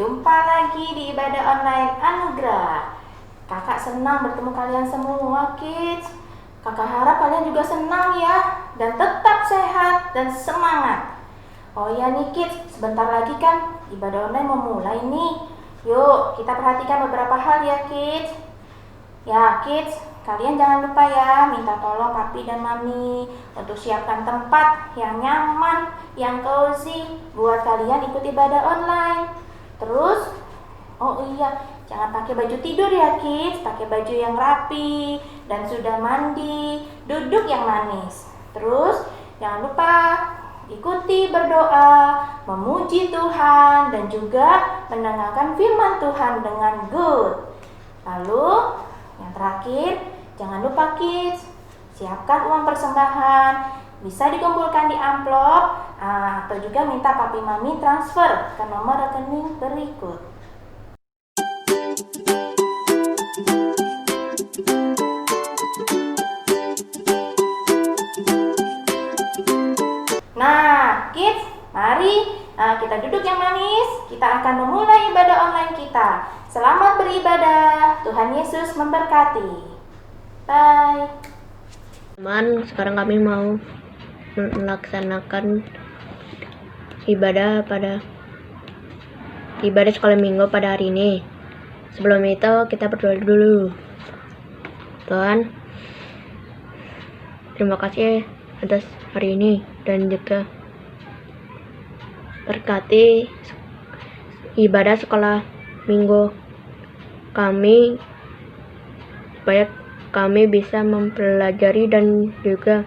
Jumpa lagi di ibadah online Anugerah. Kakak senang bertemu kalian semua, kids. Kakak harap kalian juga senang ya, dan tetap sehat dan semangat. Oh ya nih kids, sebentar lagi kan ibadah online mau mulai nih. Yuk, kita perhatikan beberapa hal ya kids. Ya kids, kalian jangan lupa ya minta tolong papi dan mami untuk siapkan tempat yang nyaman, yang cozy buat kalian ikut ibadah online. Terus, oh iya, jangan pakai baju tidur ya kids, pakai baju yang rapi dan sudah mandi, duduk yang manis. Terus, jangan lupa ikuti berdoa, memuji Tuhan dan juga mendengarkan firman Tuhan dengan good. Lalu, yang terakhir, jangan lupa kids, siapkan uang persembahan. Bisa dikumpulkan di amplop atau juga minta papi mami transfer ke nomor rekening berikut. Nah, kids, mari kita duduk yang manis. Kita akan memulai ibadah online kita. Selamat beribadah. Tuhan Yesus memberkati. Bye. Teman, sekarang kami mau melaksanakan ibadah sekolah minggu pada hari ini. Sebelum itu kita berdoa dulu. Tuhan, terima kasih atas hari ini dan juga berkati ibadah sekolah minggu kami supaya kami bisa mempelajari dan juga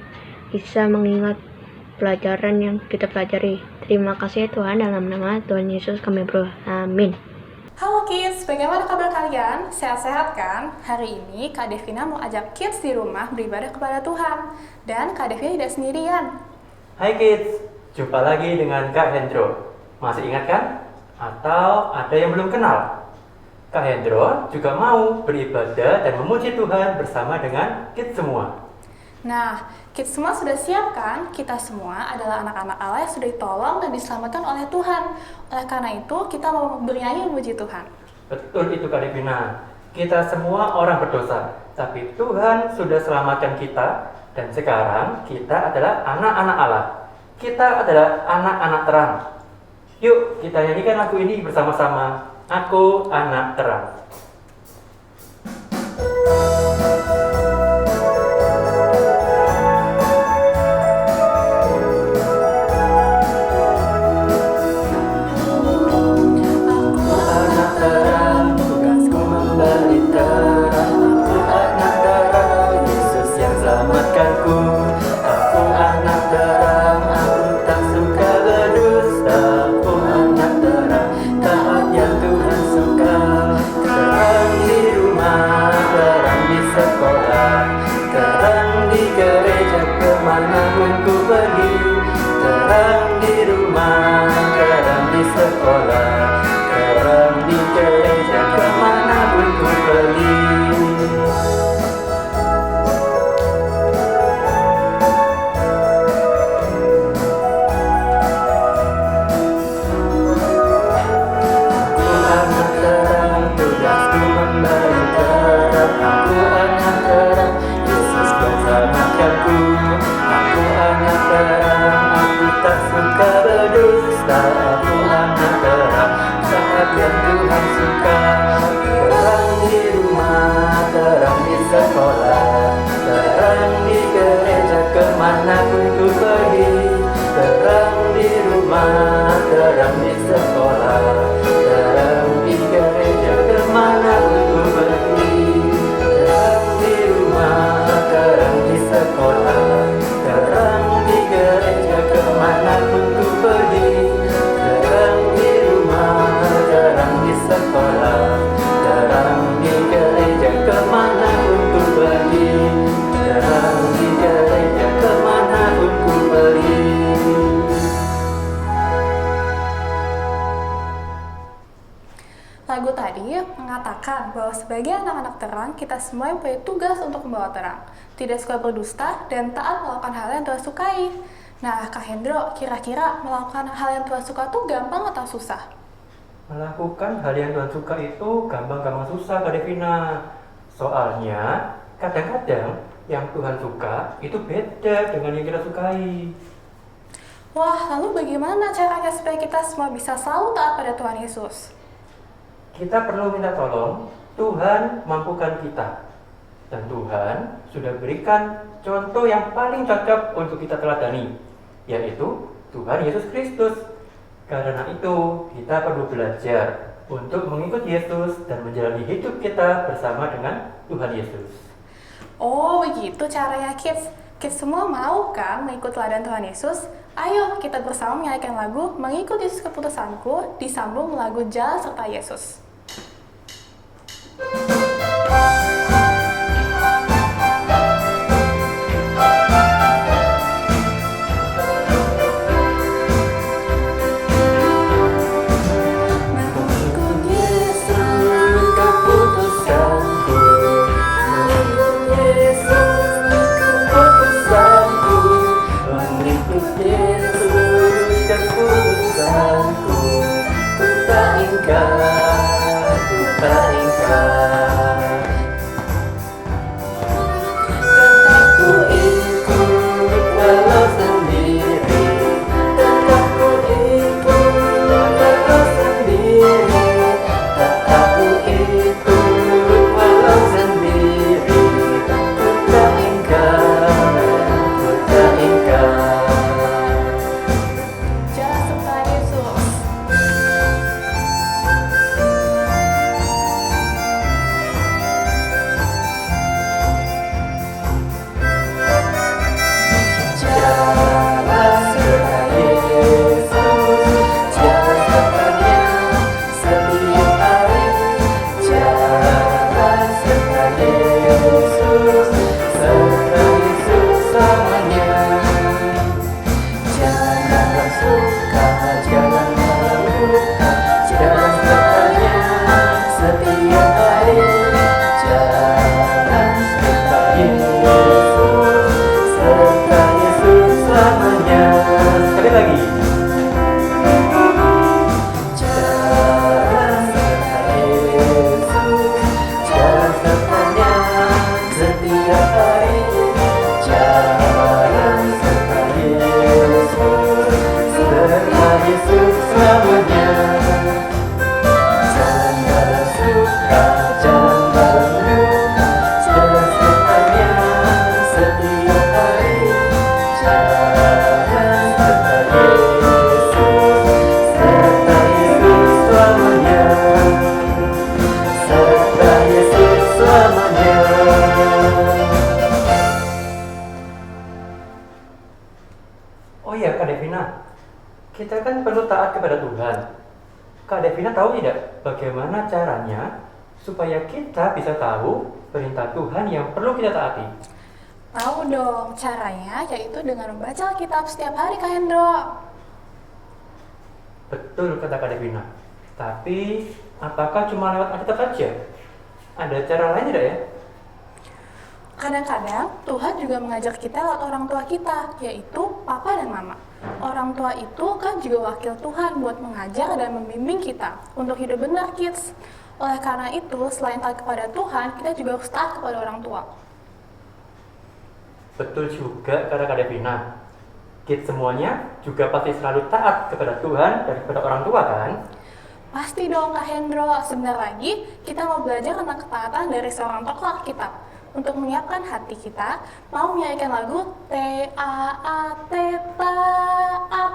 bisa mengingat pelajaran yang kita pelajari. Terima kasih Tuhan, dalam nama Tuhan Yesus kami berdoa. Amin. Halo kids, bagaimana kabar kalian? Sehat-sehat kan? Hari ini Kak Devina mau ajak kids di rumah beribadah kepada Tuhan. Dan Kak Devina tidak sendirian. Hai kids, jumpa lagi dengan Kak Hendro. Masih ingat kan? Atau ada yang belum kenal? Kak Hendro juga mau beribadah dan memuji Tuhan bersama dengan kids semua. Nah, kids semua sudah siap kan? Kita semua adalah anak-anak Allah yang sudah ditolong dan diselamatkan oleh Tuhan. Oleh karena itu, kita mau bernyanyi memuji Tuhan. Betul itu Kak Devina. Kita semua orang berdosa, tapi Tuhan sudah selamatkan kita. Dan sekarang kita adalah anak-anak Allah. Kita adalah anak-anak terang. Yuk kita nyanyikan lagu ini bersama-sama. Aku anak terang. Lagu tadi mengatakan bahwa sebagai anak-anak terang, kita semua mempunyai tugas untuk membawa terang, tidak suka berdusta, dan taat melakukan hal yang Tuhan sukai. Nah, Kak Hendro, kira-kira melakukan hal yang Tuhan suka tuh gampang atau susah? Melakukan hal yang Tuhan suka itu gampang-gampang susah, Kak Devina. Soalnya kadang-kadang yang Tuhan suka itu beda dengan yang kita sukai. Wah, lalu bagaimana caranya supaya kita semua bisa selalu taat pada Tuhan Yesus? Kita perlu minta tolong Tuhan mampukan kita. Dan Tuhan sudah berikan contoh yang paling cocok untuk kita teladani, yaitu Tuhan Yesus Kristus. Karena itu, kita perlu belajar untuk mengikut Yesus dan menjalani hidup kita bersama dengan Tuhan Yesus. Oh, begitu caranya, kids. Kids semua mau kan mengikut teladan Tuhan Yesus? Ayo kita bersama menyanyikan lagu Mengikut Yesus Keputusanku disambung lagu Jalan Serta Yesus. Oh iya, Kak Devina, kita kan perlu taat kepada Tuhan. Kak Devina tahu tidak bagaimana caranya supaya kita bisa tahu perintah Tuhan yang perlu kita taati? Tahu dong, caranya yaitu dengan membaca Alkitab setiap hari, Kak Hendro. Betul kata Kak Devina. Tapi, apakah cuma lewat Alkitab saja? Ada cara lain tidak ya? Kadang-kadang Tuhan juga mengajak kita lewat orang tua kita, yaitu papa dan mama. Orang tua itu kan juga wakil Tuhan buat mengajar dan membimbing kita untuk hidup benar, kids. Oleh karena itu, selain taat kepada Tuhan, kita juga harus taat kepada orang tua. Betul juga kata Kak Devina. Kids semuanya juga pasti selalu taat kepada Tuhan dan kepada orang tua kan? Pasti dong, Kak Hendro. Sebentar lagi, kita mau belajar tentang ketaatan dari seorang tokoh Alkitab. Untuk menyiapkan hati kita, mau menyanyikan lagu T-A-A-T Taat.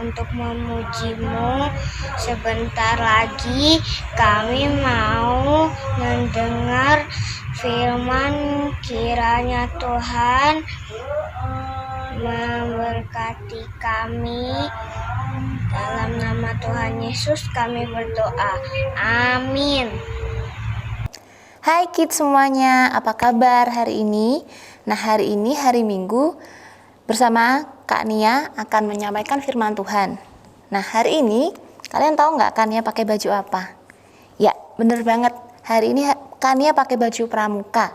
untuk memuji-Mu. Sebentar lagi kami mau mendengar firman. Kiranya Tuhan memberkati kami. Dalam nama Tuhan Yesus kami berdoa. Amin. Hai kids semuanya, apa kabar hari ini? Nah, hari ini hari Minggu bersama Kak Nia akan menyampaikan firman Tuhan. Nah, hari ini kalian tahu nggak Kak Nia pakai baju apa? Ya, bener banget. Hari ini Kak Nia pakai baju pramuka.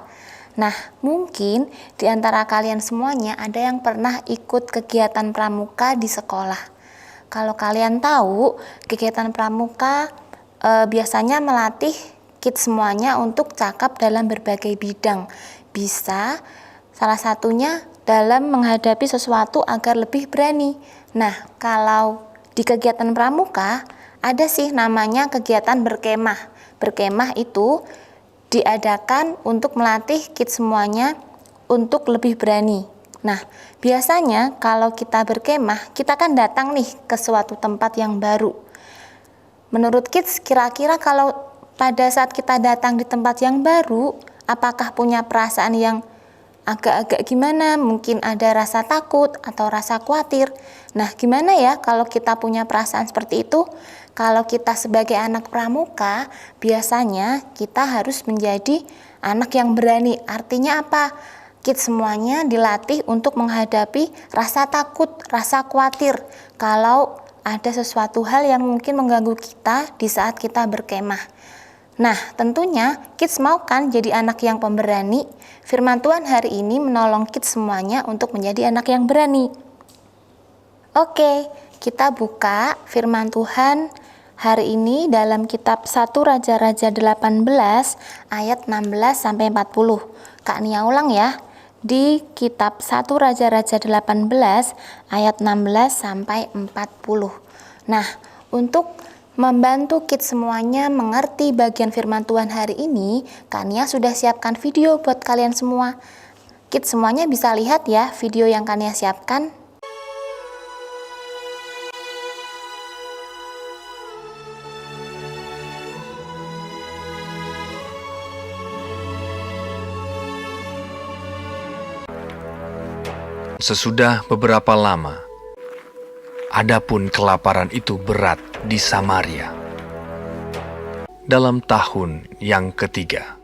Nah, mungkin di antara kalian semuanya ada yang pernah ikut kegiatan pramuka di sekolah. Kalau kalian tahu, kegiatan pramuka biasanya melatih kids semuanya untuk cakap dalam berbagai bidang. Bisa salah satunya dalam menghadapi sesuatu agar lebih berani. Nah, kalau di kegiatan pramuka ada sih namanya kegiatan berkemah. Berkemah itu diadakan untuk melatih kids semuanya untuk lebih berani. Nah, biasanya kalau kita berkemah, kita kan datang nih ke suatu tempat yang baru. Menurut kids, kira-kira kalau pada saat kita datang di tempat yang baru, apakah punya perasaan yang agak-agak gimana? Mungkin ada rasa takut atau rasa khawatir. Nah, gimana ya kalau kita punya perasaan seperti itu? Kalau kita sebagai anak pramuka, biasanya kita harus menjadi anak yang berani. Artinya apa? Kids semuanya dilatih untuk menghadapi rasa takut, rasa khawatir kalau ada sesuatu hal yang mungkin mengganggu kita di saat kita berkemah. Nah, tentunya kids mau kan jadi anak yang pemberani? Firman Tuhan hari ini menolong kids semuanya untuk menjadi anak yang berani. Oke, kita buka firman Tuhan hari ini dalam kitab 1 Raja-Raja 18 ayat 16 sampai 40. Kak Nia ulang ya. Di kitab 1 Raja-Raja 18 ayat 16 sampai 40. Nah, untuk membantu kids semuanya mengerti bagian firman Tuhan hari ini, Kak Nia sudah siapkan video buat kalian semua. Kids semuanya bisa lihat ya video yang Kak Nia siapkan. Sesudah beberapa lama, adapun kelaparan itu berat di Samaria. Dalam tahun yang ketiga,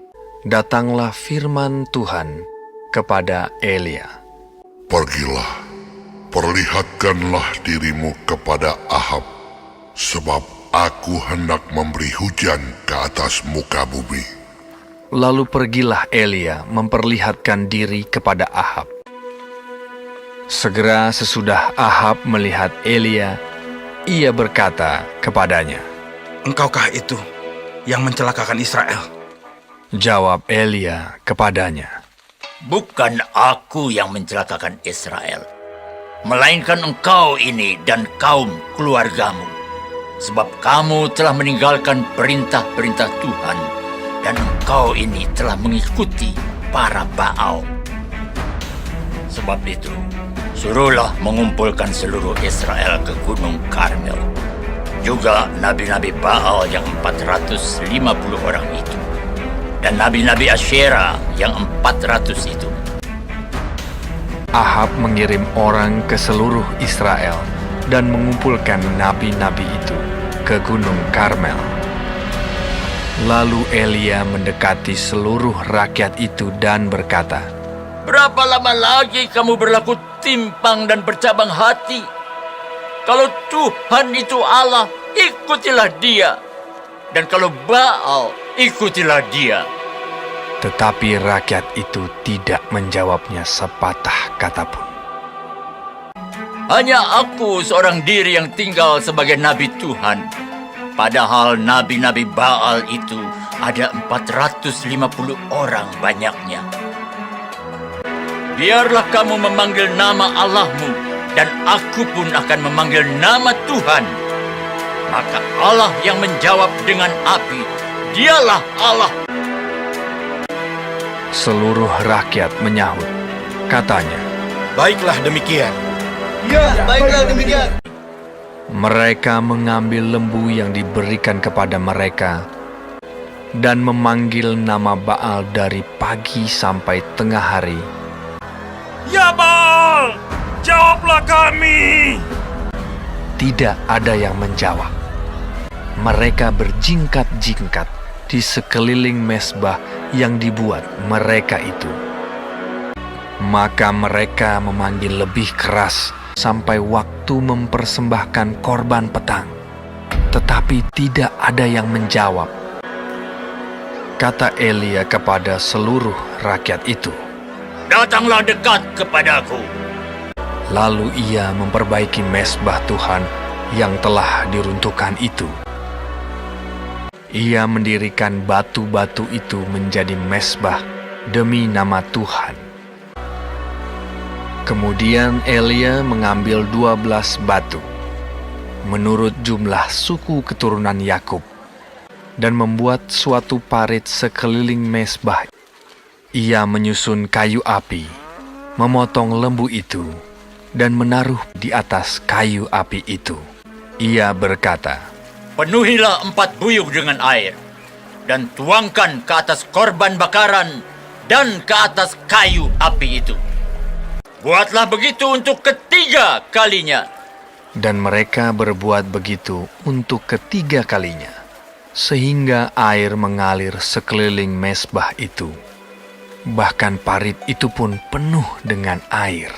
datanglah firman Tuhan kepada Elia. Pergilah, perlihatkanlah dirimu kepada Ahab, sebab aku hendak memberi hujan ke atas muka bumi. Lalu pergilah Elia memperlihatkan diri kepada Ahab. Segera sesudah Ahab melihat Elia, ia berkata kepadanya, "Engkaukah itu yang mencelakakan Israel?" Jawab Elia kepadanya, "Bukan aku yang mencelakakan Israel, melainkan engkau ini dan kaum keluargamu. Sebab kamu telah meninggalkan perintah-perintah Tuhan, dan engkau ini telah mengikuti para Baal. Sebab itu, suruhlah mengumpulkan seluruh Israel ke Gunung Karmel. Juga nabi-nabi Baal yang 450 orang itu, dan nabi-nabi Asyera yang 400 itu." Ahab mengirim orang ke seluruh Israel dan mengumpulkan nabi-nabi itu ke Gunung Karmel. Lalu Elia mendekati seluruh rakyat itu dan berkata, "Berapa lama lagi kamu berlaku timpang dan bercabang hati? Kalau Tuhan itu Allah, ikutilah Dia. Dan kalau Baal, ikutilah Dia." Tetapi rakyat itu tidak menjawabnya sepatah kata pun. "Hanya aku seorang diri yang tinggal sebagai nabi Tuhan. Padahal nabi-nabi Baal itu ada 450 orang banyaknya. Biarlah kamu memanggil nama Allahmu, dan aku pun akan memanggil nama Tuhan. Maka Allah yang menjawab dengan api, Dialah Allah." Seluruh rakyat menyahut. Katanya, "Baiklah demikian." Ya, baiklah demikian. Mereka mengambil lembu yang diberikan kepada mereka dan memanggil nama Baal dari pagi sampai tengah hari. Ya Baal, jawablah kami. Tidak ada yang menjawab. Mereka berjingkat-jingkat di sekeliling mezbah yang dibuat mereka itu. Maka mereka memanggil lebih keras sampai waktu mempersembahkan korban petang. Tetapi tidak ada yang menjawab. Kata Elia kepada seluruh rakyat itu, Datanglah dekat kepadaku. lalu ia memperbaiki mezbah Tuhan yang telah diruntuhkan itu. Ia mendirikan batu-batu itu menjadi mezbah demi nama Tuhan. Kemudian Elia mengambil 12 batu, menurut jumlah suku keturunan Yakub, dan membuat suatu parit sekeliling mezbah. Ia menyusun kayu api, memotong lembu itu, dan menaruh di atas kayu api itu. Ia berkata, Penuhilah 4 buyung dengan air, dan tuangkan ke atas korban bakaran dan ke atas kayu api itu. Buatlah begitu untuk ketiga kalinya. dan mereka berbuat begitu untuk ketiga kalinya, sehingga air mengalir sekeliling mezbah itu. Bahkan parit itu pun penuh dengan air.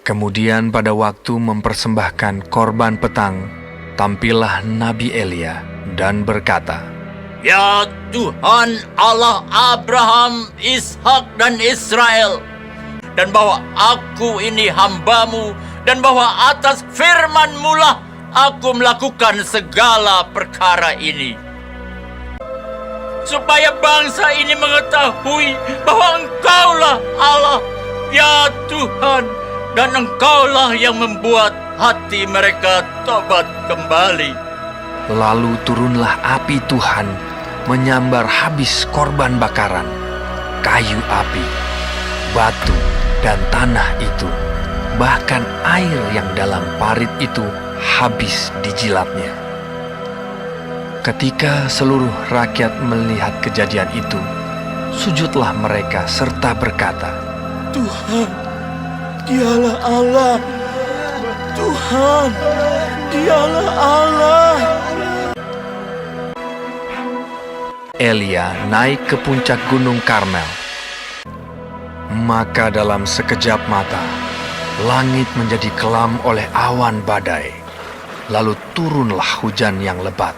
Kemudian pada waktu mempersembahkan korban petang, tampillah Nabi Elia dan berkata, Ya Tuhan Allah Abraham, Ishak dan Israel, dan bahwa aku ini hamba-Mu, dan bahwa atas firman-Mu lah aku melakukan segala perkara ini, supaya bangsa ini mengetahui bahwa Engkaulah Allah, ya Tuhan, dan Engkaulah yang membuat hati mereka tobat kembali. Lalu turunlah api Tuhan menyambar habis korban bakaran, kayu api, batu, dan tanah itu. Bahkan air yang dalam parit itu habis dijilatnya. Ketika seluruh rakyat melihat kejadian itu, sujudlah mereka serta berkata, Tuhan, Dialah Allah. Tuhan, Dialah Allah. Elia naik ke puncak gunung Karmel. Maka dalam sekejap mata, langit menjadi kelam oleh awan badai. Lalu turunlah hujan yang lebat.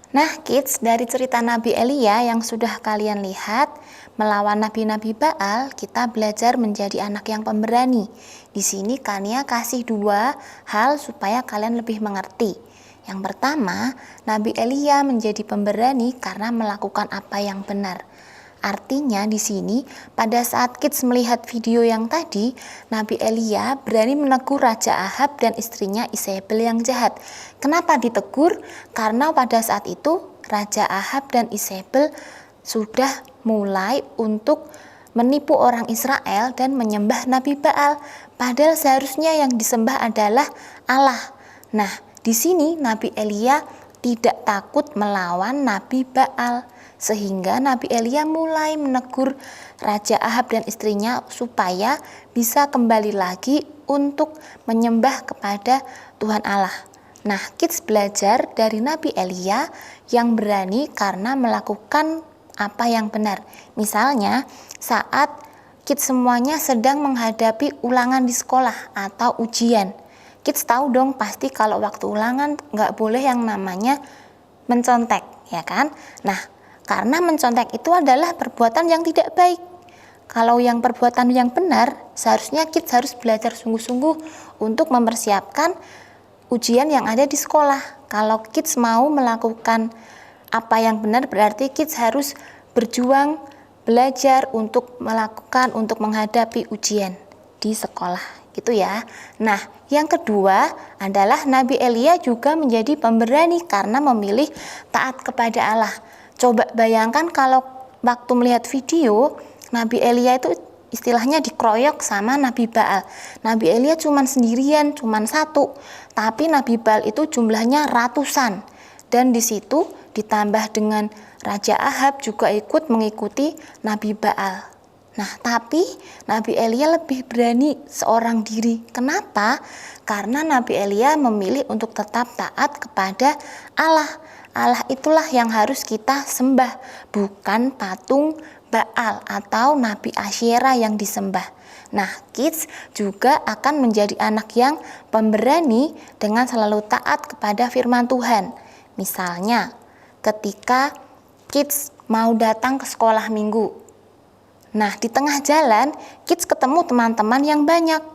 Nah, kids, dari cerita Nabi Elia yang sudah kalian lihat melawan nabi-nabi Baal, kita belajar menjadi anak yang pemberani. Di sini Kania kasih 2 hal supaya kalian lebih mengerti. Yang pertama, Nabi Elia menjadi pemberani karena melakukan apa yang benar. Artinya di sini pada saat kids melihat video yang tadi, Nabi Elia berani menegur Raja Ahab dan istrinya Isabel yang jahat. Kenapa ditegur? Karena pada saat itu Raja Ahab dan Isabel sudah mulai untuk menipu orang Israel dan menyembah Nabi Baal. Padahal seharusnya yang disembah adalah Allah. Nah, di sini Nabi Elia tidak takut melawan Nabi Baal. Sehingga Nabi Elia mulai menegur Raja Ahab dan istrinya supaya bisa kembali lagi untuk menyembah kepada Tuhan Allah. Nah, kids belajar dari Nabi Elia yang berani karena melakukan apa yang benar. Misalnya, saat kids semuanya sedang menghadapi ulangan di sekolah atau ujian. Kids tahu dong pasti kalau waktu ulangan nggak boleh yang namanya mencontek, ya kan? Nah, karena mencontek itu adalah perbuatan yang tidak baik. Kalau yang perbuatan yang benar, seharusnya kids harus belajar sungguh-sungguh untuk mempersiapkan ujian yang ada di sekolah. Kalau kids mau melakukan apa yang benar, berarti kids harus berjuang, belajar untuk menghadapi ujian di sekolah. gitu ya. Nah, yang kedua adalah Nabi Elia juga menjadi pemberani karena memilih taat kepada Allah. Coba bayangkan kalau waktu melihat video, Nabi Elia itu istilahnya dikeroyok sama Nabi Baal. Nabi Elia cuman sendirian, cuman satu, tapi Nabi Baal itu jumlahnya ratusan. Dan di situ ditambah dengan Raja Ahab juga ikut mengikuti Nabi Baal. Nah, tapi Nabi Elia lebih berani seorang diri. Kenapa? Karena Nabi Elia memilih untuk tetap taat kepada Allah. Allah itulah yang harus kita sembah, bukan patung Baal atau Nabi Asyera yang disembah. Nah, kids juga akan menjadi anak yang pemberani dengan selalu taat kepada firman Tuhan. Misalnya, ketika kids mau datang ke sekolah minggu. Nah, di tengah jalan, kids ketemu teman-teman yang banyak.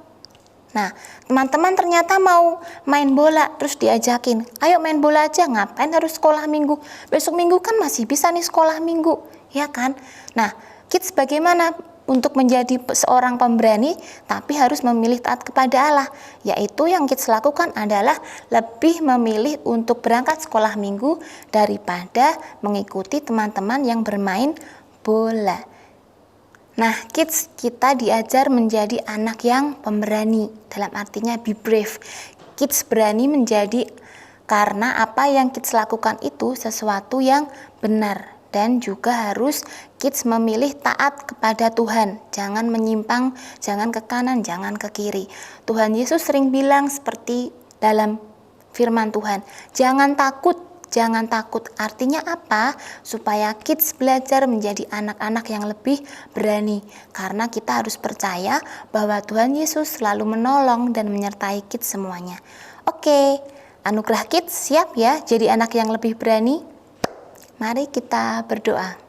Nah, teman-teman ternyata mau main bola, terus diajakin, ayo main bola aja, ngapain harus sekolah minggu? Besok minggu kan masih bisa nih sekolah minggu, ya kan? Nah, kids bagaimana untuk menjadi seorang pemberani, tapi harus memilih taat kepada Allah? Yaitu yang kids lakukan adalah lebih memilih untuk berangkat sekolah minggu daripada mengikuti teman-teman yang bermain bola. Nah, kids, kita diajar menjadi anak yang pemberani, dalam artinya be brave. Kids berani menjadi karena apa yang kids lakukan itu sesuatu yang benar, dan juga harus kids memilih taat kepada Tuhan. Jangan menyimpang, jangan ke kanan, jangan ke kiri. Tuhan Yesus sering bilang seperti dalam firman Tuhan, jangan takut. Jangan takut, artinya apa? Supaya kids belajar menjadi anak-anak yang lebih berani. Karena kita harus percaya bahwa Tuhan Yesus selalu menolong dan menyertai kids semuanya. Oke, anugerah kids siap ya jadi anak yang lebih berani? Mari kita berdoa.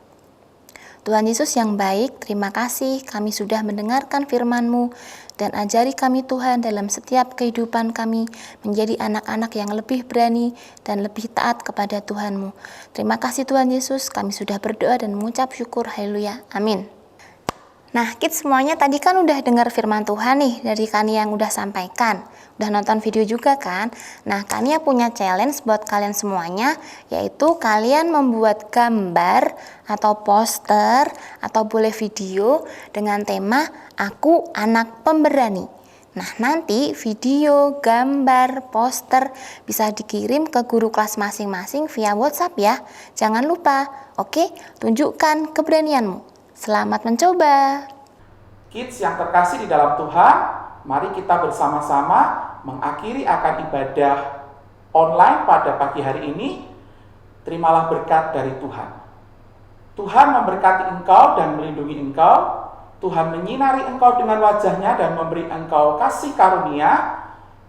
Tuhan Yesus yang baik, terima kasih kami sudah mendengarkan firman-Mu dan ajari kami Tuhan dalam setiap kehidupan kami menjadi anak-anak yang lebih berani dan lebih taat kepada Tuhan-Mu. Terima kasih Tuhan Yesus, kami sudah berdoa dan mengucap syukur, haleluya, amin. Nah, kids semuanya tadi kan udah dengar firman Tuhan nih dari Kania yang udah sampaikan. Udah nonton video juga kan? Nah, Kania punya challenge buat kalian semuanya, yaitu kalian membuat gambar atau poster atau boleh video dengan tema Aku Anak Pemberani. Nah, nanti video, gambar, poster bisa dikirim ke guru kelas masing-masing via WhatsApp ya. Jangan lupa, oke? Tunjukkan keberanianmu. Selamat mencoba. Kids yang terkasih di dalam Tuhan, mari kita bersama-sama mengakhiri akan ibadah online pada pagi hari ini. Terimalah berkat dari Tuhan. Tuhan memberkati engkau dan melindungi engkau. Tuhan menyinari engkau dengan wajahnya dan memberi engkau kasih karunia.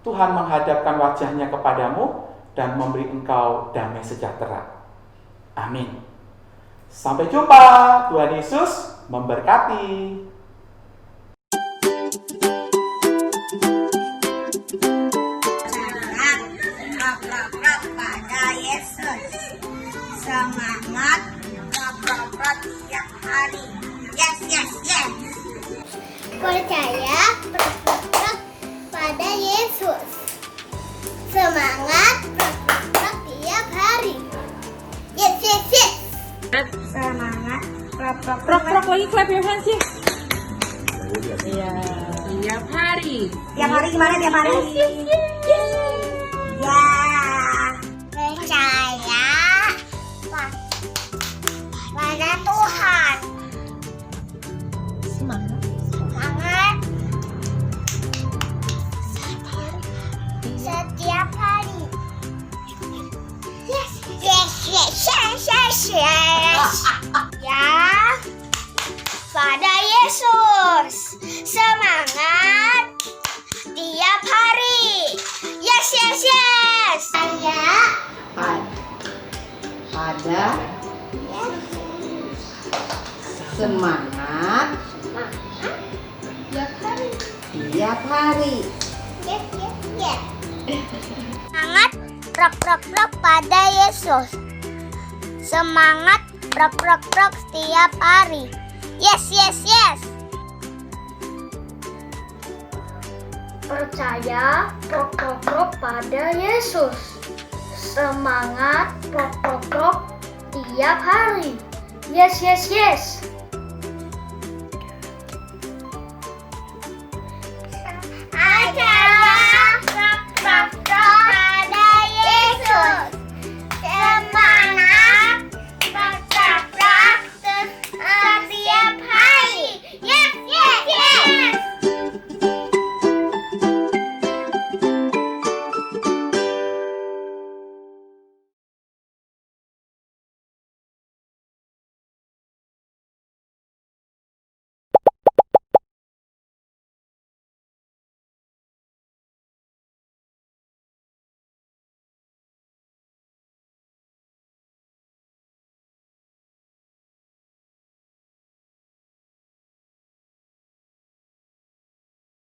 Tuhan menghadapkan wajahnya kepadamu dan memberi engkau damai sejahtera. Amin. Sampai jumpa. Tuhan Yesus memberkati. Rap pada Yesus. Semangat rap tiap hari. Yes, yes, yes. Percaya rap pada Yesus. Semangat rap tiap hari. Yes, yes, yes. Semangat Rock lagi, clap your hands ya. Iya. Tiap hari. Tiap hari gimana tiap hari? Ya. Percaya pada Tuhan. Semangat. Setiap hari. Yes, yes, yes, yes, yes, yes. Ya. Pada Yesus. Semangat tiap hari. Yes, yes, yes. Pada semangat tiap hari. Yes, yes, yes. Semangat rock pada Yesus. Semangat rock setiap hari. Yes, yes, yes. Percaya prok pada Yesus. Semangat prok tiap hari. Yes, yes, yes.